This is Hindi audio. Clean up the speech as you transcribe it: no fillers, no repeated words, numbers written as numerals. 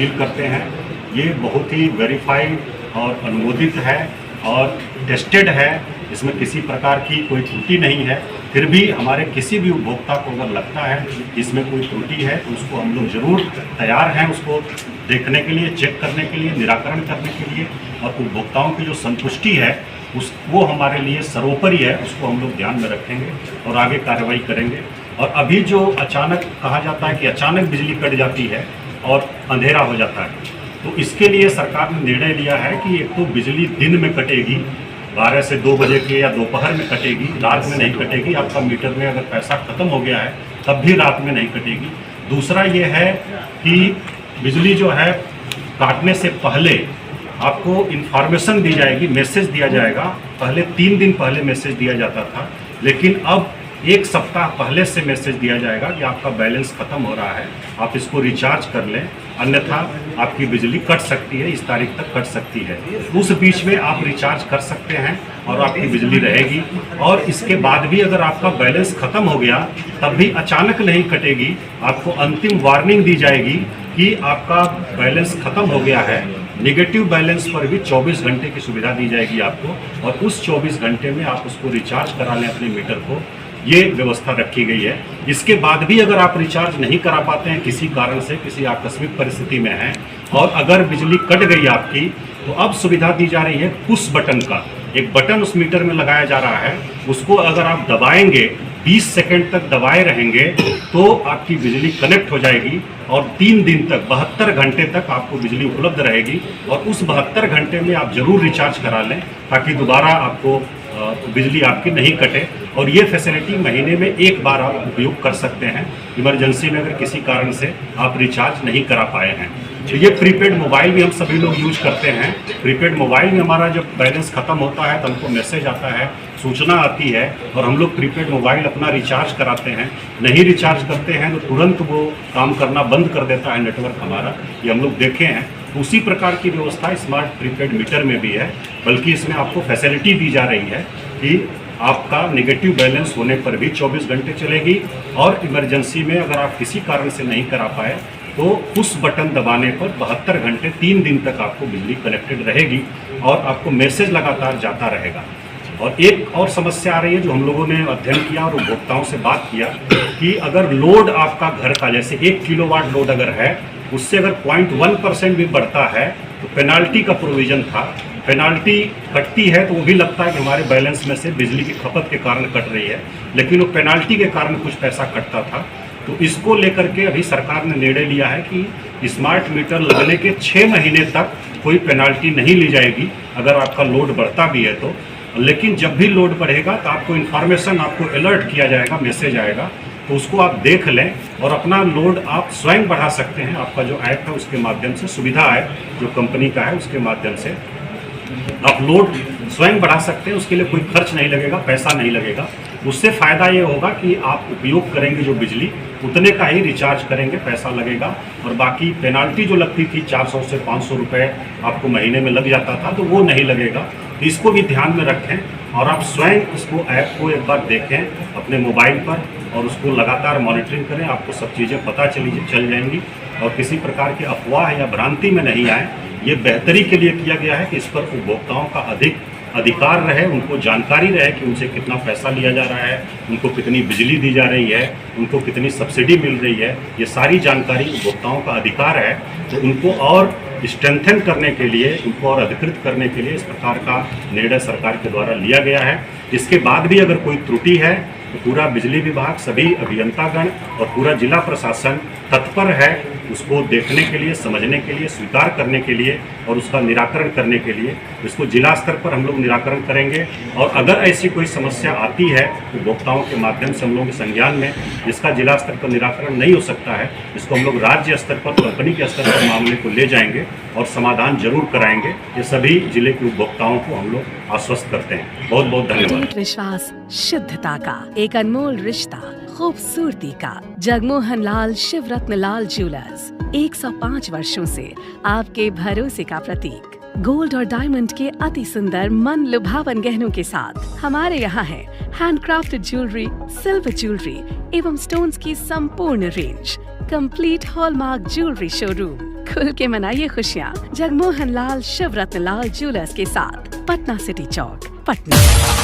अपील करते हैं। ये बहुत ही वेरीफाइड और अनुमोदित है और टेस्टेड है, इसमें किसी प्रकार की कोई त्रुटि नहीं है। फिर भी हमारे किसी भी उपभोक्ता को अगर लगता है कि इसमें कोई त्रुटि है तो उसको हम लोग ज़रूर तैयार हैं उसको देखने के लिए, चेक करने के लिए, निराकरण करने के लिए। और उपभोक्ताओं की जो संतुष्टि है वो हमारे लिए सर्वोपरि है, उसको हम लोग ध्यान में रखेंगे और आगे कार्रवाई करेंगे। और अभी जो अचानक कहा जाता है कि अचानक बिजली कट जाती है और अंधेरा हो जाता है, तो इसके लिए सरकार ने निर्णय लिया है कि एक तो बिजली दिन में कटेगी 12 से 2 बजे के या दोपहर में कटेगी, रात में नहीं कटेगी। आपका मीटर में अगर पैसा ख़त्म हो गया है तब भी रात में नहीं कटेगी। दूसरा ये है कि बिजली जो है काटने से पहले आपको इन्फॉर्मेशन दी जाएगी, मैसेज दिया जाएगा। पहले 3 दिन पहले मैसेज दिया जाता था, लेकिन अब 1 सप्ताह पहले से मैसेज दिया जाएगा कि आपका बैलेंस ख़त्म हो रहा है, आप इसको रिचार्ज कर लें, अन्यथा आपकी बिजली कट सकती है, इस तारीख तक कट सकती है। उस बीच में आप रिचार्ज कर सकते हैं और आपकी बिजली रहेगी। और इसके बाद भी अगर आपका बैलेंस ख़त्म हो गया तब भी अचानक नहीं कटेगी, आपको अंतिम वार्निंग दी जाएगी कि आपका बैलेंस ख़त्म हो गया है। नेगेटिव बैलेंस पर भी 24 घंटे की सुविधा दी जाएगी आपको, और उस 24 घंटे में आप उसको रिचार्ज करा लें अपने मीटर को, ये व्यवस्था रखी गई है। इसके बाद भी अगर आप रिचार्ज नहीं करा पाते हैं किसी कारण से, किसी आकस्मिक परिस्थिति में हैं और अगर बिजली कट गई आपकी, तो अब सुविधा दी जा रही है पुश बटन का। एक बटन उस मीटर में लगाया जा रहा है, उसको अगर आप दबाएंगे, 20 सेकंड तक दबाए रहेंगे तो आपकी बिजली कनेक्ट हो जाएगी और 3 दिन तक 72 घंटे तक आपको बिजली उपलब्ध रहेगी। और उस 72 घंटे में आप ज़रूर रिचार्ज करा लें ताकि दोबारा आपको बिजली आपकी नहीं कटे। और ये फैसिलिटी महीने में 1 बार आप उपयोग कर सकते हैं इमरजेंसी में, अगर किसी कारण से आप रिचार्ज नहीं करा पाए हैं। तो ये प्रीपेड मोबाइल भी हम सभी लोग यूज करते हैं। प्रीपेड मोबाइल में हमारा जब बैलेंस ख़त्म होता है तो हमको मैसेज आता है, सूचना आती है और हम लोग प्रीपेड मोबाइल अपना रिचार्ज कराते हैं। नहीं रिचार्ज करते हैं तो तुरंत वो काम करना बंद कर देता है नेटवर्क हमारा, ये हम लोग देखे हैं। उसी प्रकार की व्यवस्था स्मार्ट प्रीपेड मीटर में भी है, बल्कि इसमें आपको फैसिलिटी दी जा रही है कि आपका नेगेटिव बैलेंस होने पर भी 24 घंटे चलेगी और इमरजेंसी में अगर आप किसी कारण से नहीं करा पाए तो उस बटन दबाने पर 72 घंटे 3 दिन तक आपको बिजली कनेक्टेड रहेगी और आपको मैसेज लगातार जाता रहेगा। और एक और समस्या आ रही है जो हम लोगों ने अध्ययन किया और उपभोक्ताओं से बात किया कि अगर लोड आपका घर का जैसे 1 किलोवाट लोड अगर है, उससे अगर 0.1% भी बढ़ता है तो पेनाल्टी का प्रोविज़न था। पेनाल्टी कटती है तो वो भी लगता है कि हमारे बैलेंस में से बिजली की खपत के कारण कट रही है, लेकिन वो पेनाल्टी के कारण कुछ पैसा कटता था। तो इसको लेकर के अभी सरकार ने निर्णय लिया है कि स्मार्ट मीटर लगने के 6 महीने तक कोई पेनाल्टी नहीं ली जाएगी अगर आपका लोड बढ़ता भी है तो। लेकिन जब भी लोड बढ़ेगा तो आपको इन्फॉर्मेशन, आपको अलर्ट किया जाएगा, मैसेज आएगा, तो उसको आप देख लें और अपना लोड आप स्वयं बढ़ा सकते हैं। आपका जो ऐप है उसके माध्यम से, सुविधा है जो कंपनी का है उसके माध्यम से आप लोड स्वयं बढ़ा सकते हैं। उसके लिए कोई खर्च नहीं लगेगा, पैसा नहीं लगेगा। उससे फ़ायदा ये होगा कि आप उपयोग करेंगे जो बिजली उतने का ही रिचार्ज करेंगे, पैसा लगेगा। और बाकी पेनाल्टी जो लगती थी 400 से 500 रुपये आपको महीने में लग जाता था, तो वो नहीं लगेगा। तो इसको भी ध्यान में रखें और आप स्वयं इसको ऐप को एक बार देखें अपने मोबाइल पर और उसको लगातार मॉनिटरिंग करें। आपको सब चीज़ें पता चल जाएंगी और किसी प्रकार की अफवाह या भ्रांति में नहीं आए। ये बेहतरी के लिए किया गया है कि इस पर उपभोक्ताओं का अधिक अधिकार रहे, उनको जानकारी रहे कि उनसे कितना पैसा लिया जा रहा है, उनको कितनी बिजली दी जा रही है, उनको कितनी सब्सिडी मिल रही है। ये सारी जानकारी उपभोक्ताओं का अधिकार है। तो उनको और स्ट्रेंथन करने के लिए, उनको और अधिकृत करने के लिए इस प्रकार का निर्णय सरकार के द्वारा लिया गया है। इसके बाद भी अगर कोई त्रुटि है तो पूरा बिजली विभाग, सभी अभियंतागण और पूरा जिला प्रशासन तत्पर है उसको देखने के लिए, समझने के लिए, स्वीकार करने के लिए और उसका निराकरण करने के लिए। इसको जिला स्तर पर हम लोग निराकरण करेंगे और अगर ऐसी कोई समस्या आती है उपभोक्ताओं के माध्यम से हम लोगों के संज्ञान में, जिसका जिला स्तर पर निराकरण नहीं हो सकता है, इसको हम लोग राज्य स्तर पर, कंपनी के स्तर पर मामले को ले जाएंगे और समाधान जरूर कराएंगे। ये सभी जिले के उपभोक्ताओं को हम लोग आश्वस्त करते हैं। बहुत बहुत धन्यवाद। विश्वास, शुद्धता का एक अनमोल रिश्ता, खूबसूरती का। जगमोहन लाल शिवरत्न लाल ज्वेलर्स 105 वर्षों से आपके भरोसे का प्रतीक। गोल्ड और डायमंड के अति सुंदर मन लुभावन गहनों के साथ हमारे यहाँ है हैंडक्राफ्टेड ज्वेलरी, सिल्वर ज्वेलरी एवं स्टोन्स की संपूर्ण range. Complete hallmark jewellery showroom, खुल के मनाइए खुशियाँ जगमोहन लाल शिवरत्न लाल ज्वेलर्स के साथ, पटना सिटी चौक, पटना।